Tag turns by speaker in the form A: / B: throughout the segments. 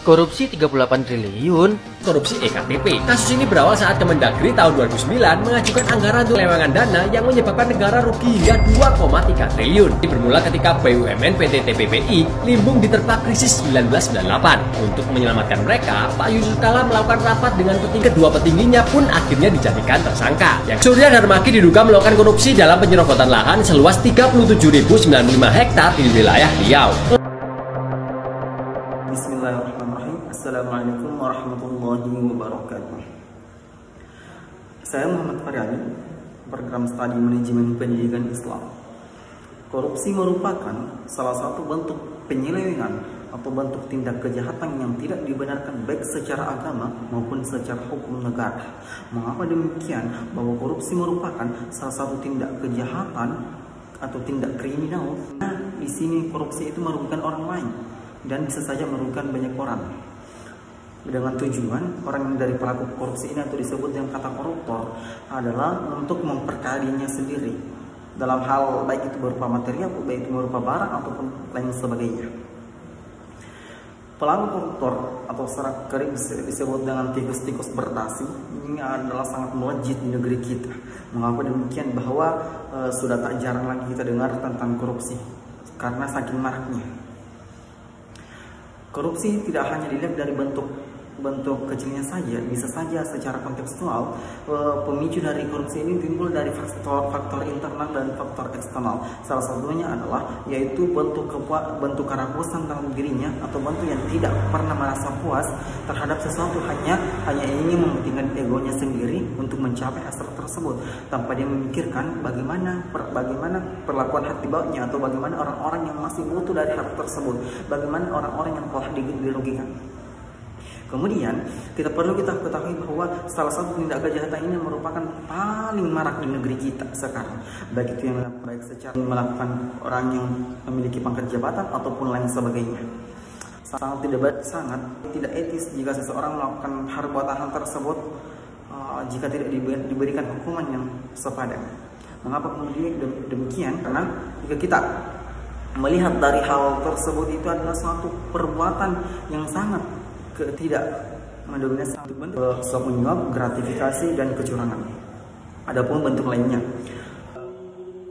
A: Korupsi 38 triliun.
B: Korupsi EKTP. Kasus ini berawal saat Kemendagri tahun 2009 mengajukan anggaran untuk lewangan dana yang menyebabkan negara rugi hingga 2,3 triliun. Ini bermula ketika BUMN PT TPPI limbung diterpa krisis 1998. Untuk menyelamatkan mereka, Pak Yusuf Kala melakukan rapat dengan kedua petingginya pun akhirnya dijadikan tersangka. Yang Surya Dharmaki diduga melakukan korupsi dalam penyerobotan lahan seluas 37.095 hektar di wilayah Riau.
C: Bismillahirrahmanirrahim. Assalamualaikum warahmatullahi wabarakatuh. Saya Muhammad Faryani, program studi manajemen pendidikan Islam. Korupsi merupakan salah satu bentuk penyelewengan atau bentuk tindak kejahatan yang tidak dibenarkan baik secara agama maupun secara hukum negara. Mengapa demikian? Bahwa korupsi merupakan salah satu tindak kejahatan atau tindak kriminal. Nah, di sini korupsi itu merugikan orang lain dan bisa saja merugikan banyak orang. Dengan tujuan orang yang dari pelaku korupsi ini atau disebut dengan kata koruptor adalah untuk memperkaya dirinya sendiri dalam hal baik itu berupa material, baik itu berupa barang ataupun lain sebagainya. Pelaku koruptor atau secara kering disebut dengan tikus-tikus berdasi ini adalah sangat melejit di negeri kita. Mengapa demikian? Bahwa sudah tak jarang lagi kita dengar tentang korupsi karena saking maraknya. Korupsi tidak hanya dilihat dari bentuk kecilnya saja, bisa saja secara kontekstual pemicu dari korupsi ini timbul dari faktor internal dan faktor eksternal. Salah satunya adalah yaitu bentuk kerakusan dalam dirinya atau bentuk yang tidak pernah merasa puas terhadap sesuatu, hanya ingin mementingkan egonya sendiri untuk mencapai hasrat tersebut tanpa dia memikirkan bagaimana perlakuan hati bawahnya atau bagaimana orang-orang yang masih butuh dari harta tersebut, bagaimana orang-orang yang telah dirugikan. Kemudian kita ketahui bahwa salah satu tindak kejahatan ini merupakan paling marak di negeri kita sekarang, baik itu yang baik secara melakukan orang yang memiliki pangkat jabatan ataupun lain sebagainya. Sangat tidak etis jika seseorang melakukan perbuatan tersebut jika tidak diberikan hukuman yang sepadan. Mengapa kemudian demikian? Karena jika kita melihat dari hal tersebut itu adalah suatu perbuatan yang sangat tidak mendominasi bentuk penyuap, gratifikasi dan kecurangan. Adapun bentuk lainnya,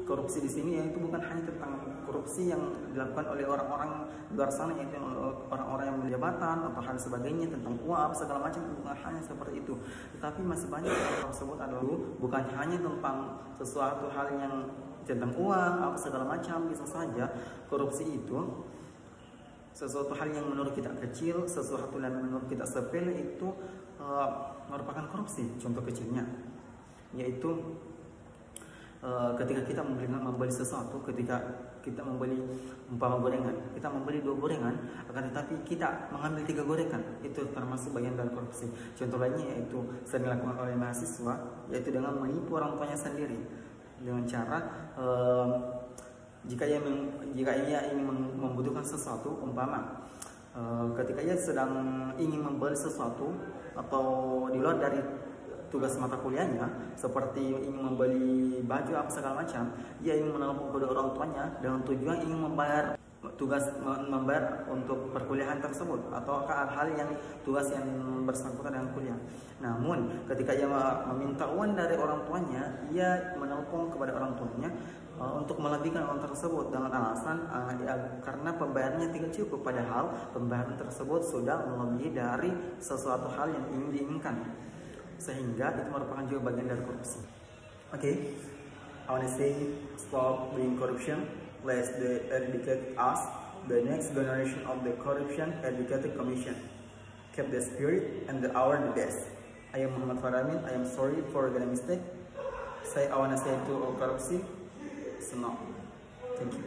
C: korupsi di sini yaitu bukan hanya tentang korupsi yang dilakukan oleh orang-orang luar sana, yaitu orang-orang yang berjabatan atau hal sebagainya tentang uang segala macam, bukan hanya seperti itu. Tetapi masih banyak hal tersebut adalah bukan hanya tentang sesuatu hal yang tentang uang apa segala macam. Bisa saja korupsi itu sesuatu hal yang menurut kita kecil, sesuatu yang menurut kita sepele itu merupakan korupsi. Contoh kecilnya yaitu ketika kita membeli sesuatu, ketika kita membeli umpama gorengan, kita membeli 2 gorengan, akan tetapi kita mengambil 3 gorengan, itu termasuk bagian dari korupsi. Contoh lainnya yaitu sering dilakukan oleh mahasiswa, yaitu dengan menipu orang tuanya sendiri dengan cara jika ia ingin membutuhkan sesuatu, umpama ketika ia sedang ingin membeli sesuatu atau di luar dari tugas mata kuliahnya, seperti ingin membeli baju apa segala macam, ia ingin menelpon kepada orang tuanya dengan tujuan ingin membayar untuk perkuliahan tersebut atau hal yang tugas yang bersangkutan dengan kuliah. Namun ketika ia meminta uang dari orang tuanya, ia menelpon kepada orang tuanya untuk melebihkan uang tersebut dengan alasan karena pembayarannya tidak cukup, padahal pembayaran tersebut sudah melebihi dari sesuatu hal yang ingin diinginkan, sehingga itu merupakan juga bagian dari korupsi. Okay, I want to say stop doing corruption. Let's educate us, the next generation of the Corruption Educated Commission. Keep the spirit and the hour the best. I am Muhammad Faryani. I am sorry for the mistake. I want to say to all corruption, so no. Thank you.